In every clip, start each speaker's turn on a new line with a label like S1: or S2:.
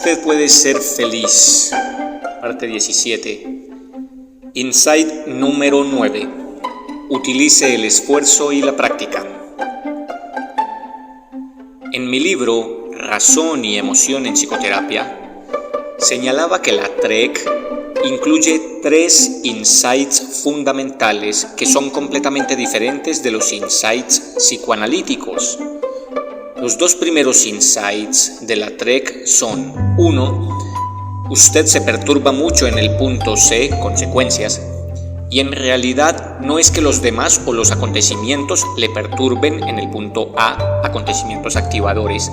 S1: Usted puede ser feliz. Parte 17. Insight número 9. Utilice el esfuerzo y la práctica. En mi libro Razón y emoción en psicoterapia, señalaba que la TREC incluye 3 insights fundamentales que son completamente diferentes de los insights psicoanalíticos. Los 2 primeros insights de la TREC son: 1. Usted se perturba mucho en el punto C, consecuencias, y en realidad no es que los demás o los acontecimientos le perturben en el punto A, acontecimientos activadores,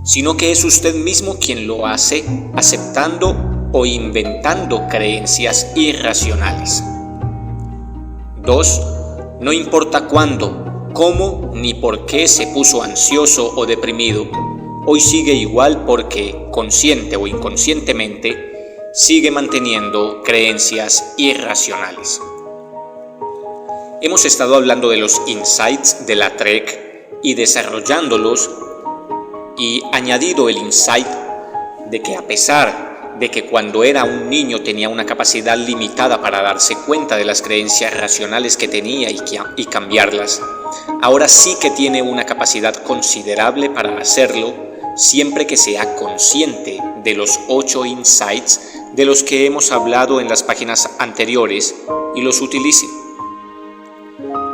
S1: sino que es usted mismo quien lo hace aceptando o inventando creencias irracionales. 2. No importa cuándo, cómo ni por qué se puso ansioso o deprimido, hoy sigue igual porque, consciente o inconscientemente, sigue manteniendo creencias irracionales. Hemos estado hablando de los insights de la TREC y desarrollándolos, y añadido el insight de que a pesar de que cuando era un niño tenía una capacidad limitada para darse cuenta de las creencias racionales que tenía y cambiarlas, ahora sí que tiene una capacidad considerable para hacerlo, siempre que sea consciente de los 8 insights de los que hemos hablado en las páginas anteriores y los utilice.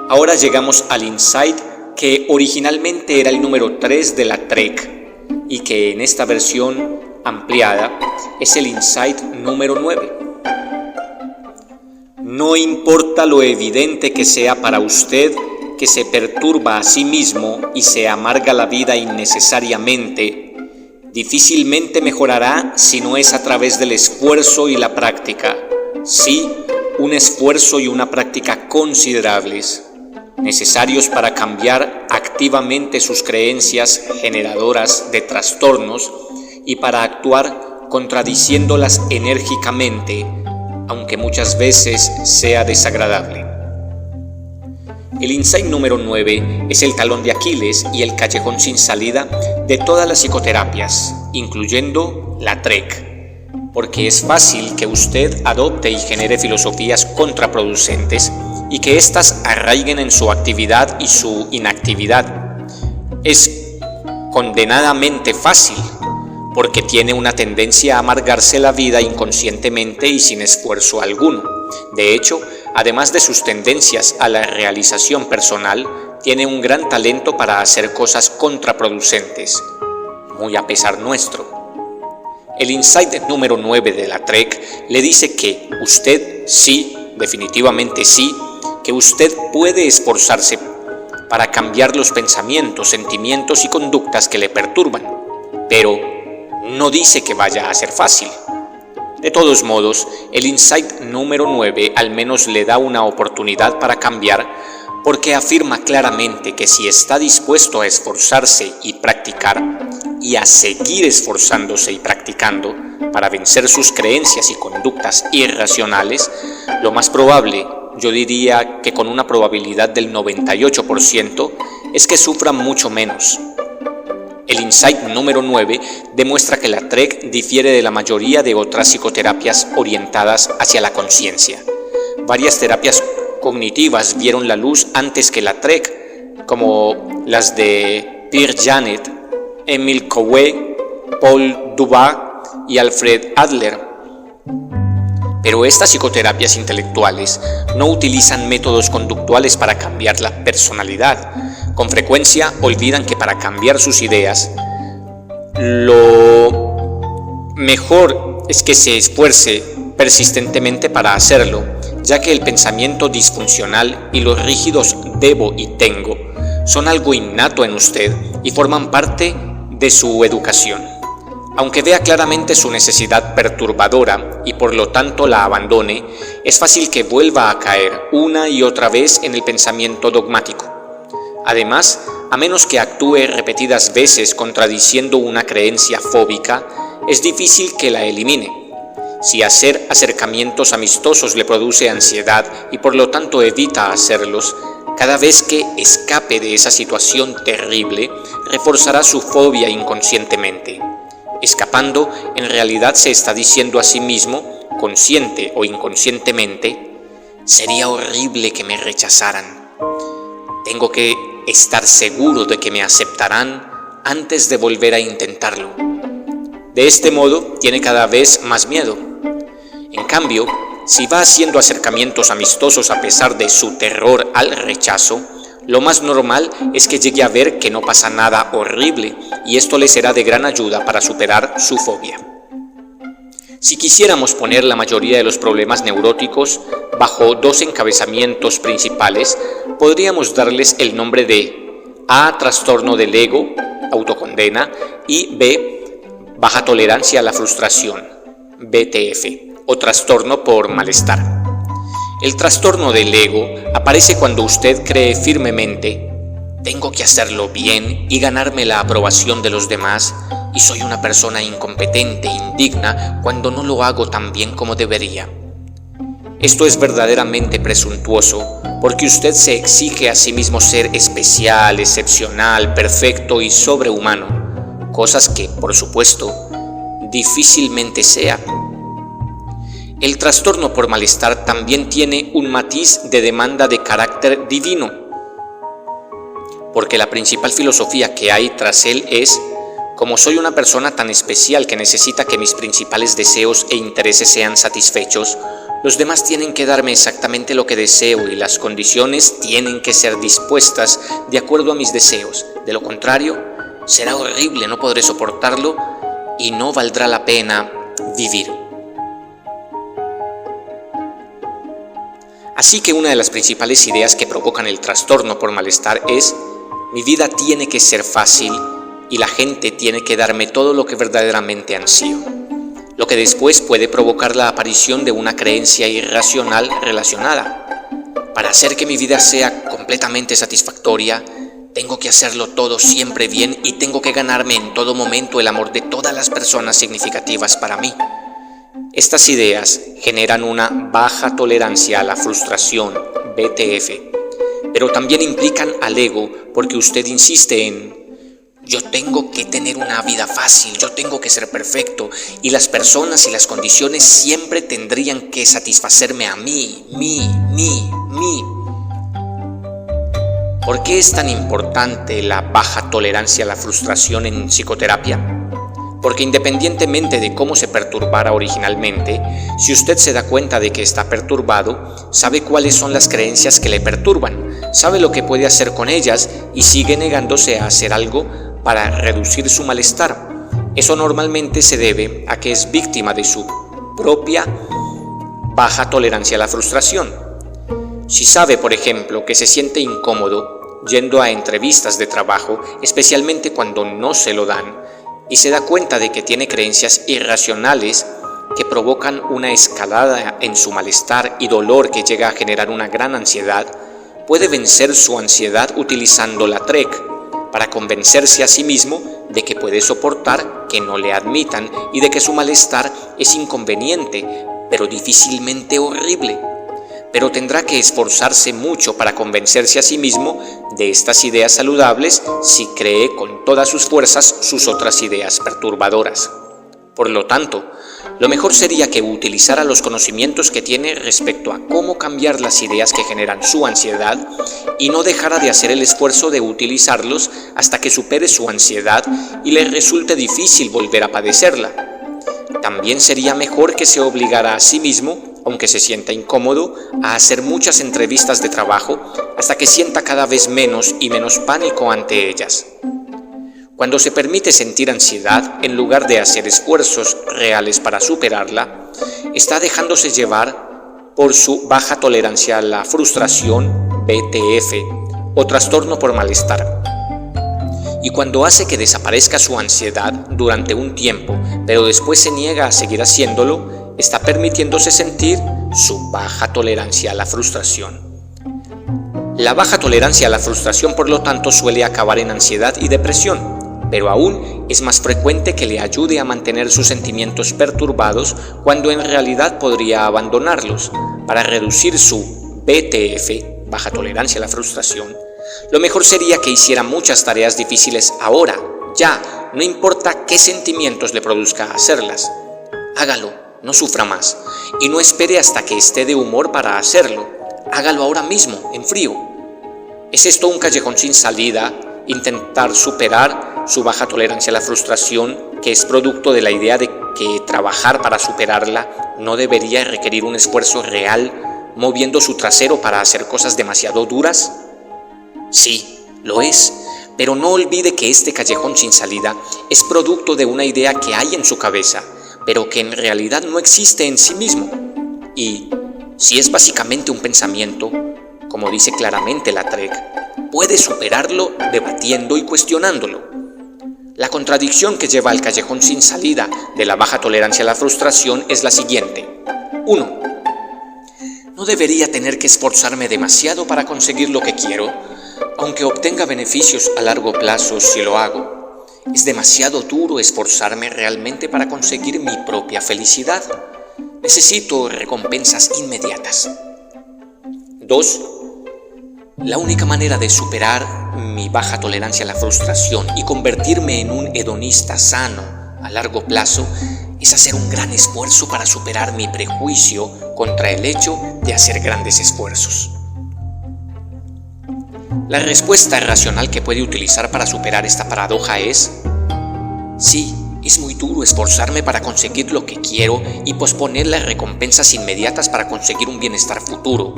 S1: Ahora llegamos al insight que originalmente era el número 3 de la TREC y que en esta versión ampliada es el insight número 9. No importa lo evidente que sea para usted que se perturba a sí mismo y se amarga la vida innecesariamente, difícilmente mejorará si no es a través del esfuerzo y la práctica. Sí, un esfuerzo y una práctica considerables, necesarios para cambiar activamente sus creencias generadoras de trastornos y para actuar contradiciéndolas enérgicamente, aunque muchas veces sea desagradable. El insight número 9 es el talón de Aquiles y el callejón sin salida de todas las psicoterapias, incluyendo la TREC, porque es fácil que usted adopte y genere filosofías contraproducentes y que éstas arraiguen en su actividad y su inactividad. Es condenadamente fácil, porque tiene una tendencia a amargarse la vida inconscientemente y sin esfuerzo alguno. De hecho, además de sus tendencias a la realización personal, tiene un gran talento para hacer cosas contraproducentes, muy a pesar nuestro. El insight número 9 de la TREC le dice que usted sí, definitivamente sí, que usted puede esforzarse para cambiar los pensamientos, sentimientos y conductas que le perturban, pero no dice que vaya a ser fácil. De todos modos, el insight número 9 al menos le da una oportunidad para cambiar, porque afirma claramente que si está dispuesto a esforzarse y practicar, y a seguir esforzándose y practicando para vencer sus creencias y conductas irracionales, lo más probable, yo diría que con una probabilidad del 98%, es que sufra mucho menos. El insight número 9 demuestra que la TREC difiere de la mayoría de otras psicoterapias orientadas hacia la conciencia. Varias terapias cognitivas vieron la luz antes que la TREC, como las de Pierre Janet, Emile Coué, Paul Dubas y Alfred Adler. Pero estas psicoterapias intelectuales no utilizan métodos conductuales para cambiar la personalidad. Con frecuencia olvidan que para cambiar sus ideas, lo mejor es que se esfuerce persistentemente para hacerlo, ya que el pensamiento disfuncional y los rígidos debo y tengo son algo innato en usted y forman parte de su educación. Aunque vea claramente su necesidad perturbadora y por lo tanto la abandone, es fácil que vuelva a caer una y otra vez en el pensamiento dogmático. Además, a menos que actúe repetidas veces contradiciendo una creencia fóbica, es difícil que la elimine. Si hacer acercamientos amistosos le produce ansiedad y por lo tanto evita hacerlos, cada vez que escape de esa situación terrible, reforzará su fobia inconscientemente. Escapando, en realidad se está diciendo a sí mismo, consciente o inconscientemente: sería horrible que me rechazaran. Tengo que estar seguro de que me aceptarán antes de volver a intentarlo. De este modo, tiene cada vez más miedo. En cambio, si va haciendo acercamientos amistosos a pesar de su terror al rechazo, lo más normal es que llegue a ver que no pasa nada horrible, y esto le será de gran ayuda para superar su fobia. Si quisiéramos poner la mayoría de los problemas neuróticos bajo dos encabezamientos principales, podríamos darles el nombre de A. Trastorno del ego, autocondena, y B. Baja tolerancia a la frustración, BTF, o trastorno por malestar. El trastorno del ego aparece cuando usted cree firmemente: tengo que hacerlo bien y ganarme la aprobación de los demás, y soy una persona incompetente e indigna cuando no lo hago tan bien como debería. Esto es verdaderamente presuntuoso, porque usted se exige a sí mismo ser especial, excepcional, perfecto y sobrehumano, cosas que, por supuesto, difícilmente sea. El trastorno por malestar también tiene un matiz de demanda de carácter divino, porque la principal filosofía que hay tras él es: como soy una persona tan especial que necesita que mis principales deseos e intereses sean satisfechos, los demás tienen que darme exactamente lo que deseo y las condiciones tienen que ser dispuestas de acuerdo a mis deseos. De lo contrario, será horrible, no podré soportarlo y no valdrá la pena vivir. Así que una de las principales ideas que provocan el trastorno por malestar es: mi vida tiene que ser fácil y la gente tiene que darme todo lo que verdaderamente ansío, lo que después puede provocar la aparición de una creencia irracional relacionada. Para hacer que mi vida sea completamente satisfactoria, tengo que hacerlo todo siempre bien y tengo que ganarme en todo momento el amor de todas las personas significativas para mí. Estas ideas generan una baja tolerancia a la frustración, BTF, pero también implican al ego, porque usted insiste en: yo tengo que tener una vida fácil, yo tengo que ser perfecto, y las personas y las condiciones siempre tendrían que satisfacerme a mí. ¿Por qué es tan importante la baja tolerancia a la frustración en psicoterapia? Porque independientemente de cómo se perturbara originalmente, si usted se da cuenta de que está perturbado, sabe cuáles son las creencias que le perturban, sabe lo que puede hacer con ellas y sigue negándose a hacer algo para reducir su malestar. Eso normalmente se debe a que es víctima de su propia baja tolerancia a la frustración. Si sabe, por ejemplo, que se siente incómodo yendo a entrevistas de trabajo, especialmente cuando no se lo dan, y se da cuenta de que tiene creencias irracionales que provocan una escalada en su malestar y dolor que llega a generar una gran ansiedad, puede vencer su ansiedad utilizando la TREC para convencerse a sí mismo de que puede soportar que no le admitan y de que su malestar es inconveniente, pero difícilmente horrible. Pero tendrá que esforzarse mucho para convencerse a sí mismo de estas ideas saludables si cree con todas sus fuerzas sus otras ideas perturbadoras. Por lo tanto, lo mejor sería que utilizara los conocimientos que tiene respecto a cómo cambiar las ideas que generan su ansiedad y no dejara de hacer el esfuerzo de utilizarlos hasta que supere su ansiedad y le resulte difícil volver a padecerla. También sería mejor que se obligara a sí mismo, aunque se sienta incómodo, a hacer muchas entrevistas de trabajo hasta que sienta cada vez menos y menos pánico ante ellas. Cuando se permite sentir ansiedad en lugar de hacer esfuerzos reales para superarla, está dejándose llevar por su baja tolerancia a la frustración, BTF, o trastorno por malestar. Y cuando hace que desaparezca su ansiedad durante un tiempo, pero después se niega a seguir haciéndolo, está permitiéndose sentir su baja tolerancia a la frustración. La baja tolerancia a la frustración, por lo tanto, suele acabar en ansiedad y depresión, pero aún es más frecuente que le ayude a mantener sus sentimientos perturbados cuando en realidad podría abandonarlos. Para reducir su BTF, baja tolerancia a la frustración, lo mejor sería que hiciera muchas tareas difíciles ahora, ya, no importa qué sentimientos le produzca hacerlas. Hágalo, no sufra más, y no espere hasta que esté de humor para hacerlo. Hágalo ahora mismo, en frío. ¿Es esto un callejón sin salida? Intentar superar su baja tolerancia a la frustración, que es producto de la idea de que trabajar para superarla no debería requerir un esfuerzo real, moviendo su trasero para hacer cosas demasiado duras. Sí, lo es, pero no olvide que este callejón sin salida es producto de una idea que hay en su cabeza, pero que en realidad no existe en sí mismo. Y si es básicamente un pensamiento, como dice claramente la TREC, puede superarlo debatiendo y cuestionándolo. La contradicción que lleva al callejón sin salida de la baja tolerancia a la frustración es la siguiente. 1. No debería tener que esforzarme demasiado para conseguir lo que quiero, aunque obtenga beneficios a largo plazo si lo hago. Es demasiado duro esforzarme realmente para conseguir mi propia felicidad. Necesito recompensas inmediatas. 2. La única manera de superar mi baja tolerancia a la frustración y convertirme en un hedonista sano a largo plazo es hacer un gran esfuerzo para superar mi prejuicio contra el hecho de hacer grandes esfuerzos. La respuesta racional que puede utilizar para superar esta paradoja es: sí, es muy duro esforzarme para conseguir lo que quiero y posponer las recompensas inmediatas para conseguir un bienestar futuro,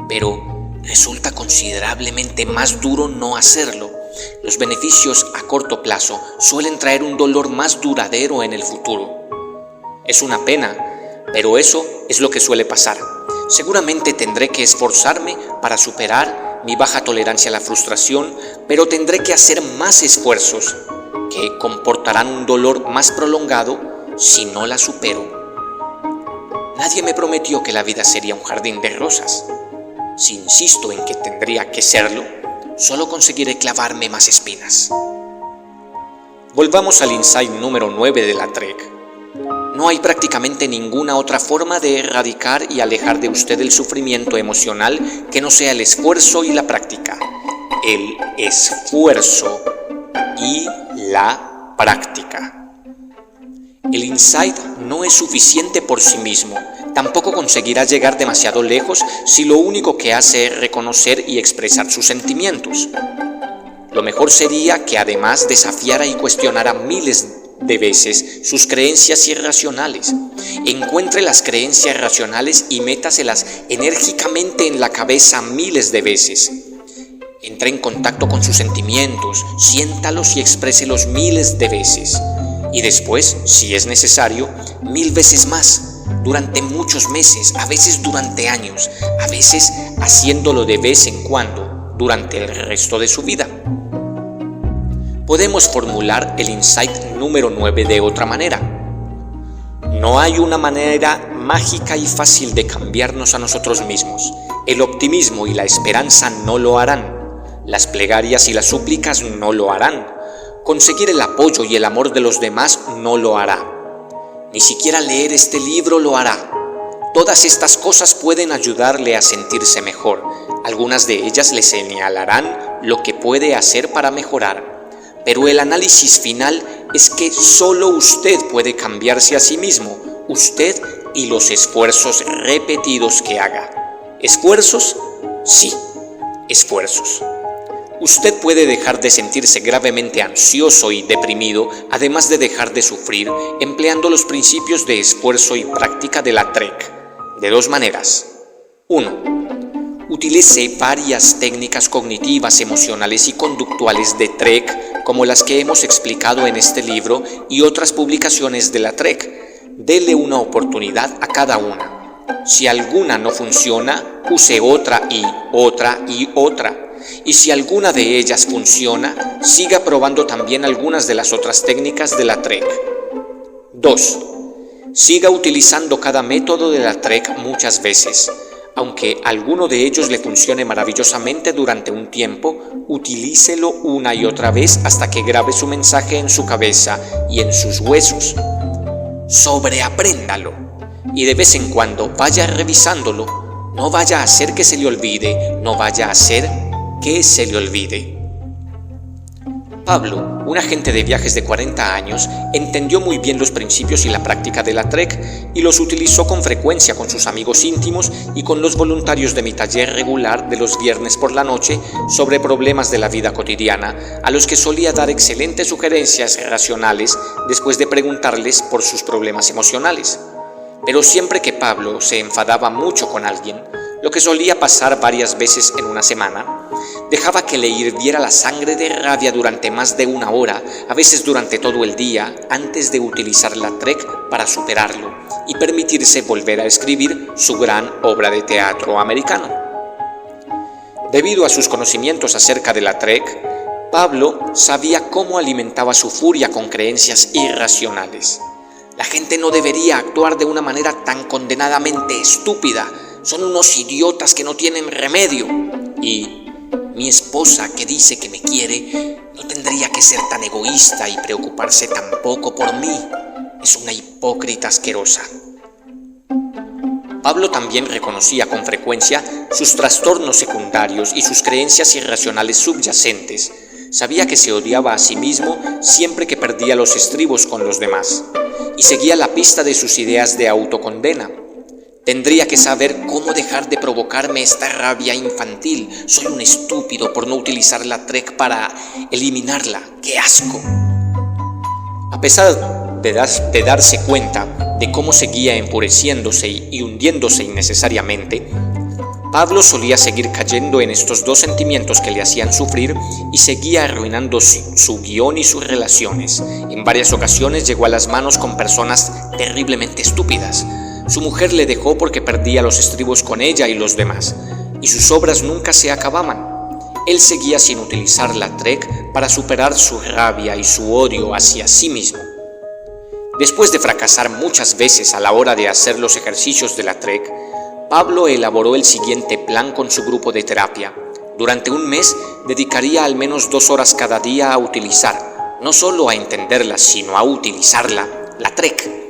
S1: pero resulta considerablemente más duro no hacerlo. Los beneficios a corto plazo suelen traer un dolor más duradero en el futuro. Es una pena, pero eso es lo que suele pasar. Seguramente tendré que esforzarme para superar mi baja tolerancia a la frustración, pero tendré que hacer más esfuerzos que comportarán un dolor más prolongado si no la supero. Nadie me prometió que la vida sería un jardín de rosas. Si insisto en que tendría que serlo, solo conseguiré clavarme más espinas. Volvamos al insight número 9 de la TREC. No hay prácticamente ninguna otra forma de erradicar y alejar de usted el sufrimiento emocional que no sea el esfuerzo y la práctica. El esfuerzo y la práctica. El insight no es suficiente por sí mismo. Tampoco conseguirá llegar demasiado lejos si lo único que hace es reconocer y expresar sus sentimientos. Lo mejor sería que además desafiara y cuestionara miles de veces sus creencias irracionales. Encuentre las creencias racionales y métaselas enérgicamente en la cabeza miles de veces. Entre en contacto con sus sentimientos, siéntalos y expréselos miles de veces. Y después, si es necesario, 1000 veces más. Durante muchos meses, a veces durante años, a veces haciéndolo de vez en cuando, durante el resto de su vida. Podemos formular el insight número 9 de otra manera. No hay una manera mágica y fácil de cambiarnos a nosotros mismos. El optimismo y la esperanza no lo harán. Las plegarias y las súplicas no lo harán. Conseguir el apoyo y el amor de los demás no lo hará. Ni siquiera leer este libro lo hará. Todas estas cosas pueden ayudarle a sentirse mejor. Algunas de ellas le señalarán lo que puede hacer para mejorar. Pero el análisis final es que solo usted puede cambiarse a sí mismo, usted y los esfuerzos repetidos que haga. ¿Esfuerzos? Sí, esfuerzos. Usted puede dejar de sentirse gravemente ansioso y deprimido, además de dejar de sufrir, empleando los principios de esfuerzo y práctica de la TREC, de dos maneras. 1. Utilice varias técnicas cognitivas, emocionales y conductuales de TREC, como las que hemos explicado en este libro y otras publicaciones de la TREC. Dele una oportunidad a cada una. Si alguna no funciona, use otra y otra y otra. Y si alguna de ellas funciona, siga probando también algunas de las otras técnicas de la TREC. 2. Siga utilizando cada método de la TREC muchas veces. Aunque alguno de ellos le funcione maravillosamente durante un tiempo, utilícelo una y otra vez hasta que grabe su mensaje en su cabeza y en sus huesos. Sobreapréndalo y de vez en cuando vaya revisándolo. No vaya a hacer que se le olvide, no vaya a hacer que se le olvide. Pablo, un agente de viajes de 40 años, entendió muy bien los principios y la práctica de la TREC y los utilizó con frecuencia con sus amigos íntimos y con los voluntarios de mi taller regular de los viernes por la noche sobre problemas de la vida cotidiana, a los que solía dar excelentes sugerencias racionales después de preguntarles por sus problemas emocionales. Pero siempre que Pablo se enfadaba mucho con alguien, lo que solía pasar varias veces en una semana, dejaba que le hirviera la sangre de rabia durante más de una hora, a veces durante todo el día, antes de utilizar la TREC para superarlo y permitirse volver a escribir su gran obra de teatro americano. Debido a sus conocimientos acerca de la TREC, Pablo sabía cómo alimentaba su furia con creencias irracionales. La gente no debería actuar de una manera tan condenadamente estúpida. Son unos idiotas que no tienen remedio. Y mi esposa, que dice que me quiere, no tendría que ser tan egoísta y preocuparse tan poco por mí. Es una hipócrita asquerosa. Pablo también reconocía con frecuencia sus trastornos secundarios y sus creencias irracionales subyacentes. Sabía que se odiaba a sí mismo siempre que perdía los estribos con los demás, y seguía la pista de sus ideas de autocondena. Tendría que saber cómo dejar de provocarme esta rabia infantil. Soy un estúpido por no utilizar la TREC para eliminarla. ¡Qué asco! A pesar de darse cuenta de cómo seguía enfureciéndose y hundiéndose innecesariamente, Pablo solía seguir cayendo en estos dos sentimientos que le hacían sufrir y seguía arruinando su guión y sus relaciones. En varias ocasiones llegó a las manos con personas terriblemente estúpidas. Su mujer le dejó porque perdía los estribos con ella y los demás, y sus obras nunca se acababan. Él seguía sin utilizar la TREC para superar su rabia y su odio hacia sí mismo. Después de fracasar muchas veces a la hora de hacer los ejercicios de la TREC, Pablo elaboró el siguiente plan con su grupo de terapia. Durante un mes dedicaría al menos 2 horas cada día a utilizar, no solo a entenderla, sino a utilizarla, la TREC.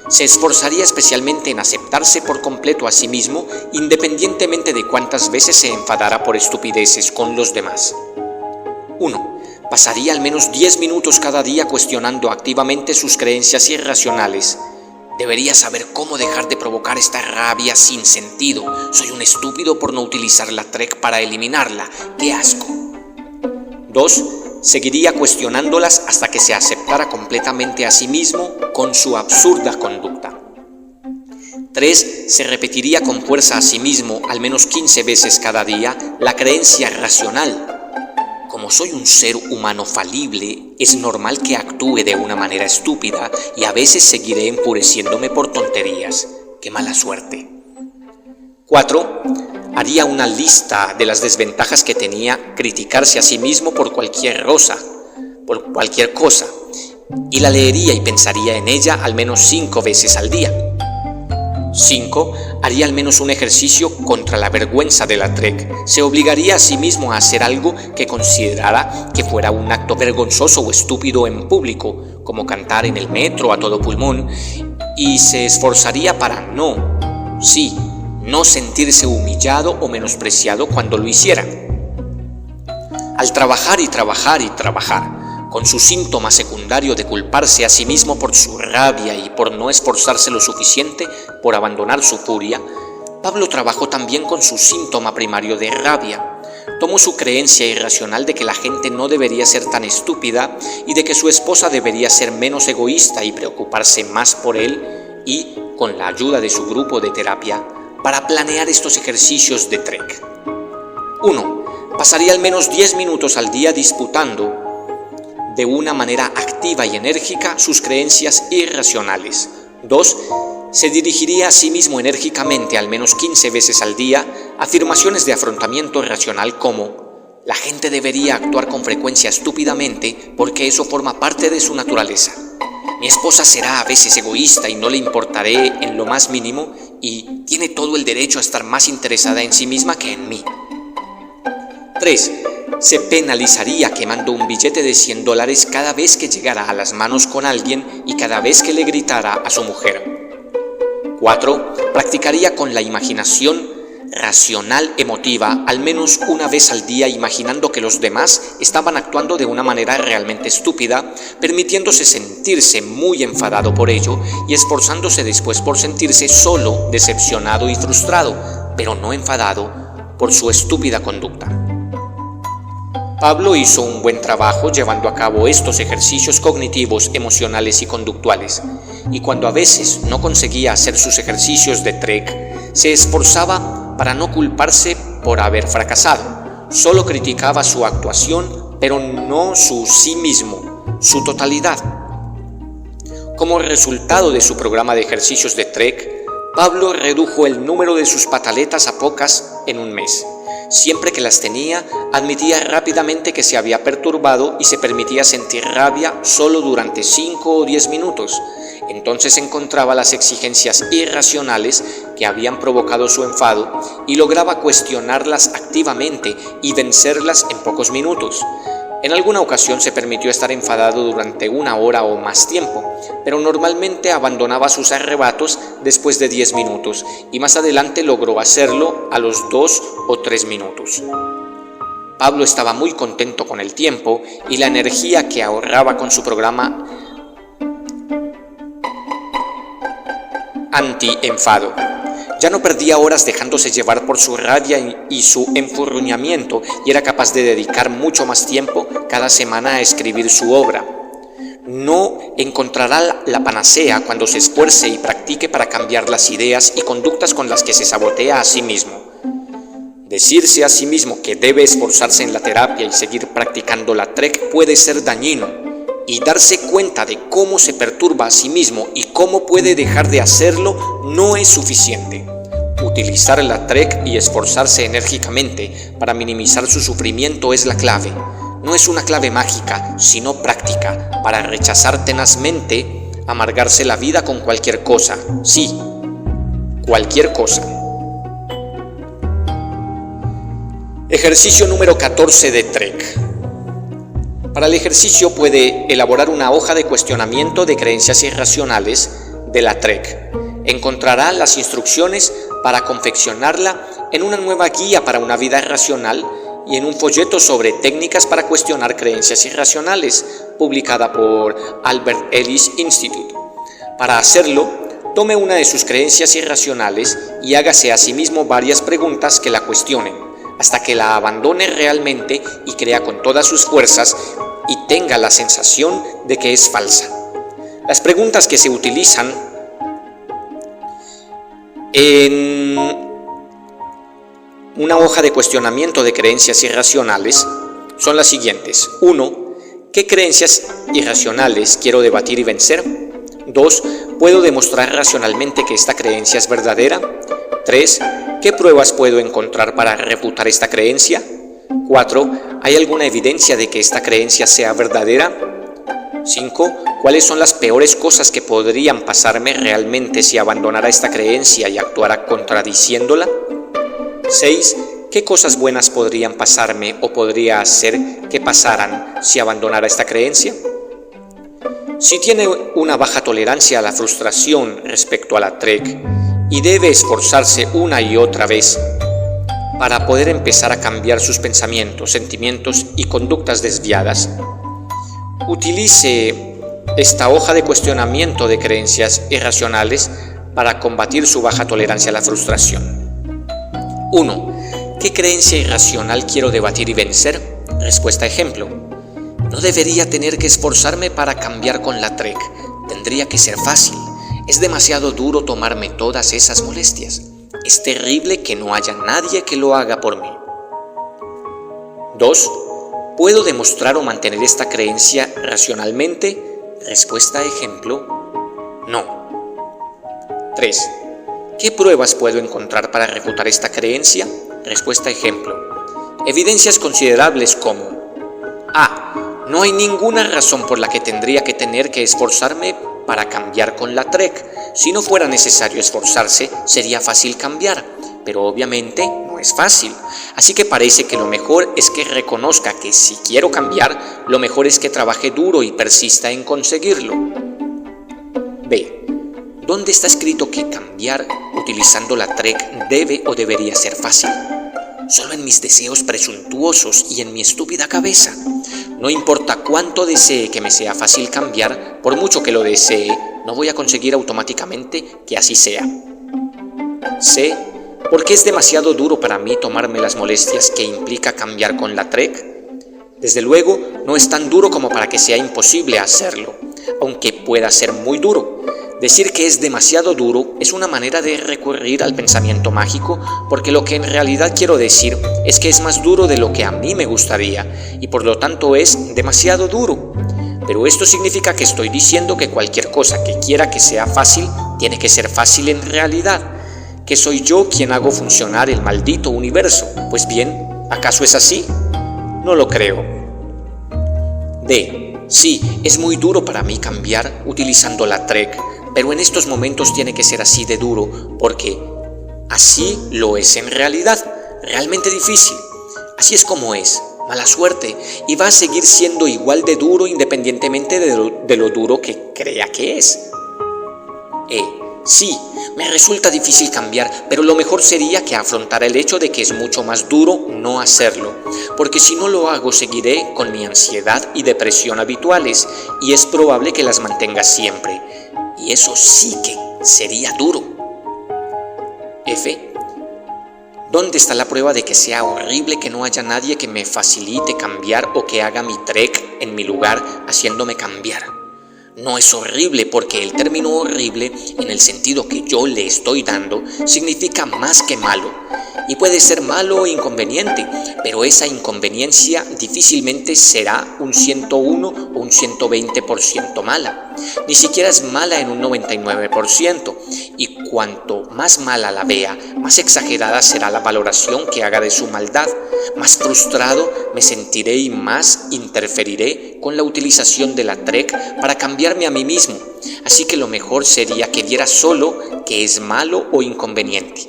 S1: Se esforzaría especialmente en aceptarse por completo a sí mismo, independientemente de cuántas veces se enfadara por estupideces con los demás. 1. Pasaría al menos 10 minutos cada día cuestionando activamente sus creencias irracionales. Debería saber cómo dejar de provocar esta rabia sin sentido. Soy un estúpido por no utilizar la TREC para eliminarla. ¡Qué asco! 2. Seguiría cuestionándolas hasta que se aceptara completamente a sí mismo con su absurda conducta. 3. Se repetiría con fuerza a sí mismo al menos 15 veces cada día la creencia racional. Como soy un ser humano falible, es normal que actúe de una manera estúpida y a veces seguiré enfureciéndome por tonterías. ¡Qué mala suerte! 4. Haría una lista de las desventajas que tenía criticarse a sí mismo por cualquier cosa, y la leería y pensaría en ella al menos 5 veces al día. 5. Haría al menos un ejercicio contra la vergüenza de la TREC. Se obligaría a sí mismo a hacer algo que considerara que fuera un acto vergonzoso o estúpido en público, como cantar en el metro a todo pulmón, y se esforzaría para no sentirse humillado o menospreciado cuando lo hiciera. Al trabajar y trabajar y trabajar, con su síntoma secundario de culparse a sí mismo por su rabia y por no esforzarse lo suficiente por abandonar su furia, Pablo trabajó también con su síntoma primario de rabia. Tomó su creencia irracional de que la gente no debería ser tan estúpida y de que su esposa debería ser menos egoísta y preocuparse más por él y, con la ayuda de su grupo de terapia, para planear estos ejercicios de TREC. 1. Pasaría al menos 10 minutos al día disputando de una manera activa y enérgica sus creencias irracionales. 2. Se dirigiría a sí mismo enérgicamente al menos 15 veces al día afirmaciones de afrontamiento racional como: la gente debería actuar con frecuencia estúpidamente porque eso forma parte de su naturaleza. Mi esposa será a veces egoísta y no le importaré en lo más mínimo y tiene todo el derecho a estar más interesada en sí misma que en mí. 3. Se penalizaría quemando un billete de $100 cada vez que llegara a las manos con alguien y cada vez que le gritara a su mujer. 4. Practicaría con la imaginación racional emotiva al menos una vez al día, imaginando que los demás estaban actuando de una manera realmente estúpida, permitiéndose sentirse muy enfadado por ello y esforzándose después por sentirse solo, decepcionado y frustrado, pero no enfadado por su estúpida conducta. Pablo hizo un buen trabajo llevando a cabo estos ejercicios cognitivos, emocionales y conductuales, y cuando a veces no conseguía hacer sus ejercicios de TREC, se esforzaba para no culparse por haber fracasado. Solo criticaba su actuación, pero no su sí mismo, su totalidad. Como resultado de su programa de ejercicios de TREC, Pablo redujo el número de sus pataletas a pocas en un mes. Siempre que las tenía, admitía rápidamente que se había perturbado y se permitía sentir rabia solo durante 5 o 10 minutos. Entonces encontraba las exigencias irracionales que habían provocado su enfado y lograba cuestionarlas activamente y vencerlas en pocos minutos. En alguna ocasión se permitió estar enfadado durante 1 hora o más tiempo, pero normalmente abandonaba sus arrebatos después de 10 minutos y más adelante logró hacerlo a los 2 o 3 minutos. Pablo estaba muy contento con el tiempo y la energía que ahorraba con su programa anti-enfado. Ya no perdía horas dejándose llevar por su rabia y su enfurruñamiento y era capaz de dedicar mucho más tiempo cada semana a escribir su obra. No encontrará la panacea cuando se esfuerce y practique para cambiar las ideas y conductas con las que se sabotea a sí mismo. Decirse a sí mismo que debe esforzarse en la terapia y seguir practicando la TREC puede ser dañino, y darse cuenta de cómo se perturba a sí mismo y cómo puede dejar de hacerlo no es suficiente. Utilizar la TREC y esforzarse enérgicamente para minimizar su sufrimiento es la clave. No es una clave mágica, sino práctica, para rechazar tenazmente amargarse la vida con cualquier cosa. Sí, cualquier cosa. Ejercicio número 14 de TREC. Para el ejercicio puede elaborar una hoja de cuestionamiento de creencias irracionales de la TREC. Encontrará las instrucciones para confeccionarla en una nueva guía para una vida racional y en un folleto sobre técnicas para cuestionar creencias irracionales, publicada por Albert Ellis Institute. Para hacerlo, tome una de sus creencias irracionales y hágase a sí mismo varias preguntas que la cuestionen, hasta que la abandone realmente y crea con todas sus fuerzas y tenga la sensación de que es falsa. Las preguntas que se utilizan en una hoja de cuestionamiento de creencias irracionales son las siguientes. 1. ¿Qué creencias irracionales quiero debatir y vencer? 2. ¿Puedo demostrar racionalmente que esta creencia es verdadera? 3. ¿Qué pruebas puedo encontrar para refutar esta creencia? 4. ¿Hay alguna evidencia de que esta creencia sea verdadera? 5. ¿Cuáles son las peores cosas que podrían pasarme realmente si abandonara esta creencia y actuara contradiciéndola? 6. ¿Qué cosas buenas podrían pasarme o podría hacer que pasaran si abandonara esta creencia? Si tiene una baja tolerancia a la frustración respecto a la TREC y debe esforzarse una y otra vez para poder empezar a cambiar sus pensamientos, sentimientos y conductas desviadas, utilice esta hoja de cuestionamiento de creencias irracionales para combatir su baja tolerancia a la frustración. 1. ¿Qué creencia irracional quiero debatir y vencer? Respuesta ejemplo. No debería tener que esforzarme para cambiar con la TREC. Tendría que ser fácil. Es demasiado duro tomarme todas esas molestias. Es terrible que no haya nadie que lo haga por mí. 2. ¿Puedo demostrar o mantener esta creencia racionalmente? Respuesta ejemplo. No. 3. ¿Qué pruebas puedo encontrar para refutar esta creencia? Respuesta ejemplo. Evidencias considerables como: A. No hay ninguna razón por la que tendría que tener que esforzarme para cambiar con la TREC. Si no fuera necesario esforzarse, sería fácil cambiar, pero obviamente no es fácil. Así que parece que lo mejor es que reconozca que si quiero cambiar, lo mejor es que trabaje duro y persista en conseguirlo. B. ¿dónde está escrito que cambiar utilizando la TREC debe o debería ser fácil? Solo en mis deseos presuntuosos y en mi estúpida cabeza. No importa cuánto desee que me sea fácil cambiar, por mucho que lo desee, no voy a conseguir automáticamente que así sea. C. ¿Por qué es demasiado duro para mí tomarme las molestias que implica cambiar con la TREC? Desde luego, no es tan duro como para que sea imposible hacerlo, aunque pueda ser muy duro. Decir que es demasiado duro es una manera de recurrir al pensamiento mágico, porque lo que en realidad quiero decir es que es más duro de lo que a mí me gustaría, y por lo tanto es demasiado duro. Pero esto significa que estoy diciendo que cualquier cosa que quiera que sea fácil, tiene que ser fácil en realidad, que soy yo quien hago funcionar el maldito universo. Pues bien, ¿acaso es así? No lo creo. D. Sí, es muy duro para mí cambiar utilizando la TREC, pero en estos momentos tiene que ser así de duro, porque así lo es en realidad, realmente difícil. Así es como es, mala suerte, y va a seguir siendo igual de duro independientemente de lo duro que crea que es. Sí, me resulta difícil cambiar, pero lo mejor sería que afrontara el hecho de que es mucho más duro no hacerlo, porque si no lo hago seguiré con mi ansiedad y depresión habituales, y es probable que las mantenga siempre, y eso sí que sería duro. F. ¿Dónde está la prueba de que sea horrible que no haya nadie que me facilite cambiar o que haga mi TREC en mi lugar haciéndome cambiar? No es horrible porque el término horrible, en el sentido que yo le estoy dando, significa más que malo. Y puede ser malo o inconveniente, pero esa inconveniencia difícilmente será un 101 o un 120% mala. Ni siquiera es mala en un 99%. Y cuanto más mala la vea, más exagerada será la valoración que haga de su maldad. Más frustrado me sentiré y más interferiré con la utilización de la TREC para cambiarme a mí mismo. Así que lo mejor sería que viera solo que es malo o inconveniente.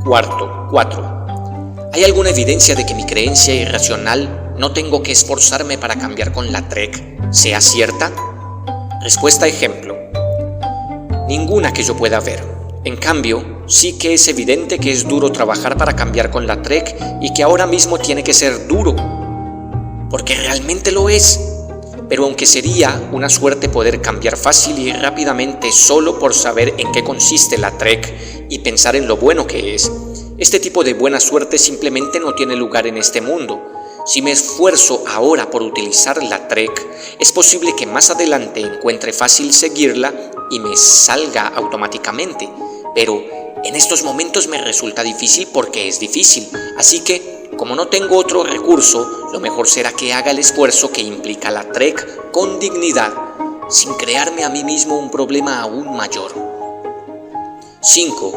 S1: 4. ¿Hay alguna evidencia de que mi creencia irracional, no tengo que esforzarme para cambiar con la TREC, sea cierta? Respuesta ejemplo. Ninguna que yo pueda ver. En cambio, sí que es evidente que es duro trabajar para cambiar con la TREC y que ahora mismo tiene que ser duro, porque realmente lo es. Pero aunque sería una suerte poder cambiar fácil y rápidamente solo por saber en qué consiste la TREC y pensar en lo bueno que es, este tipo de buena suerte simplemente no tiene lugar en este mundo. Si me esfuerzo ahora por utilizar la TREC, es posible que más adelante encuentre fácil seguirla y me salga automáticamente. Pero en estos momentos me resulta difícil porque es difícil, así que, como no tengo otro recurso, lo mejor será que haga el esfuerzo que implica la TREC con dignidad, sin crearme a mí mismo un problema aún mayor. 5.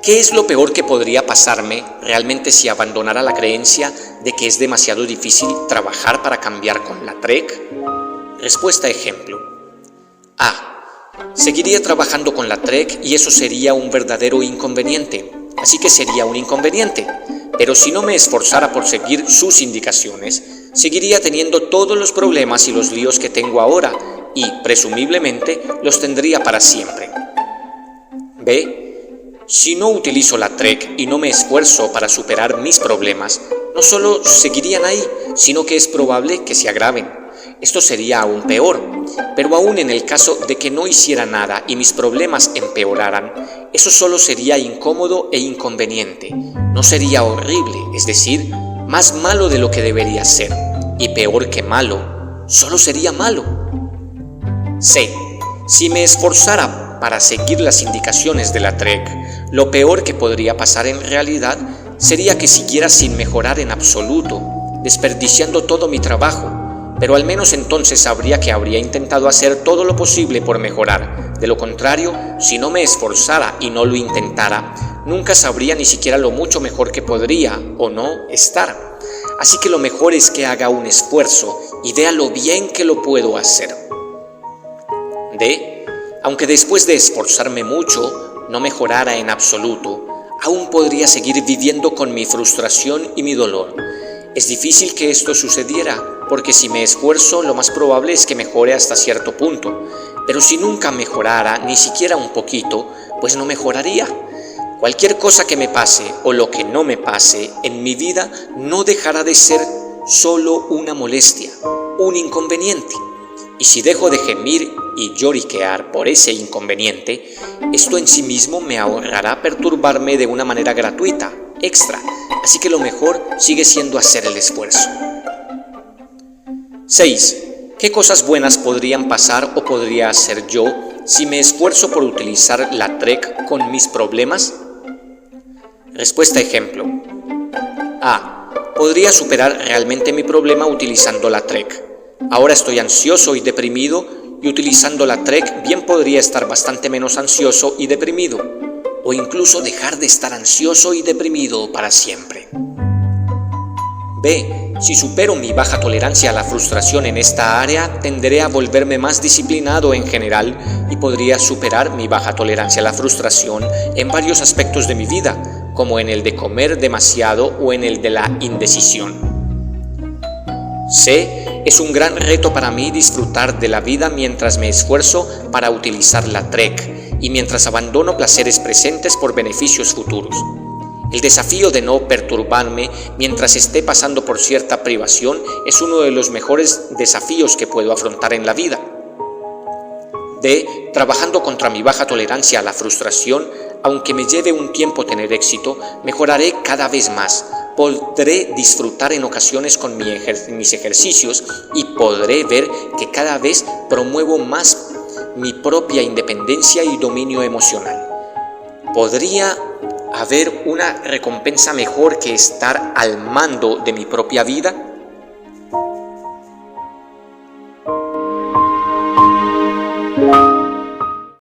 S1: ¿Qué es lo peor que podría pasarme realmente si abandonara la creencia de que es demasiado difícil trabajar para cambiar con la TREC? Respuesta ejemplo. A. Seguiría trabajando con la TREC y eso sería un verdadero inconveniente, así que sería un inconveniente. Pero si no me esforzara por seguir sus indicaciones, seguiría teniendo todos los problemas y los líos que tengo ahora y, presumiblemente, los tendría para siempre. B. Si no utilizo la TREC y no me esfuerzo para superar mis problemas, no solo seguirían ahí, sino que es probable que se agraven. Esto sería aún peor, pero aún en el caso de que no hiciera nada y mis problemas empeoraran, eso solo sería incómodo e inconveniente. No sería horrible, es decir, más malo de lo que debería ser, y peor que malo, solo sería malo. C. Si me esforzara para seguir las indicaciones de la TREC, lo peor que podría pasar en realidad sería que siguiera sin mejorar en absoluto, desperdiciando todo mi trabajo. Pero al menos entonces sabría que habría intentado hacer todo lo posible por mejorar. De lo contrario, si no me esforzara y no lo intentara, nunca sabría ni siquiera lo mucho mejor que podría o no estar. Así que lo mejor es que haga un esfuerzo y vea lo bien que lo puedo hacer. D. Aunque después de esforzarme mucho no mejorara en absoluto, aún podría seguir viviendo con mi frustración y mi dolor. Es difícil que esto sucediera, porque si me esfuerzo lo más probable es que mejore hasta cierto punto. Pero si nunca mejorara, ni siquiera un poquito, pues no mejoraría. Cualquier cosa que me pase o lo que no me pase en mi vida no dejará de ser solo una molestia, un inconveniente. Y si dejo de gemir y lloriquear por ese inconveniente, esto en sí mismo me ahorrará perturbarme de una manera gratuita, extra. Así que lo mejor sigue siendo hacer el esfuerzo. 6. ¿Qué cosas buenas podrían pasar o podría hacer yo si me esfuerzo por utilizar la TREC con mis problemas? Respuesta ejemplo. A. Podría superar realmente mi problema utilizando la TREC. Ahora estoy ansioso y deprimido y utilizando la TREC bien podría estar bastante menos ansioso y deprimido, o incluso dejar de estar ansioso y deprimido para siempre. B. Si supero mi baja tolerancia a la frustración en esta área, tenderé a volverme más disciplinado en general y podría superar mi baja tolerancia a la frustración en varios aspectos de mi vida, como en el de comer demasiado o en el de la indecisión. C. Es un gran reto para mí disfrutar de la vida mientras me esfuerzo para utilizar la TREC y mientras abandono placeres presentes por beneficios futuros. El desafío de no perturbarme mientras esté pasando por cierta privación es uno de los mejores desafíos que puedo afrontar en la vida. D. Trabajando contra mi baja tolerancia a la frustración, aunque me lleve un tiempo tener éxito, mejoraré cada vez más. Podré disfrutar en ocasiones con mis ejercicios y podré ver que cada vez promuevo más mi propia independencia y dominio emocional. ¿Podría haber una recompensa mejor que estar al mando de mi propia vida?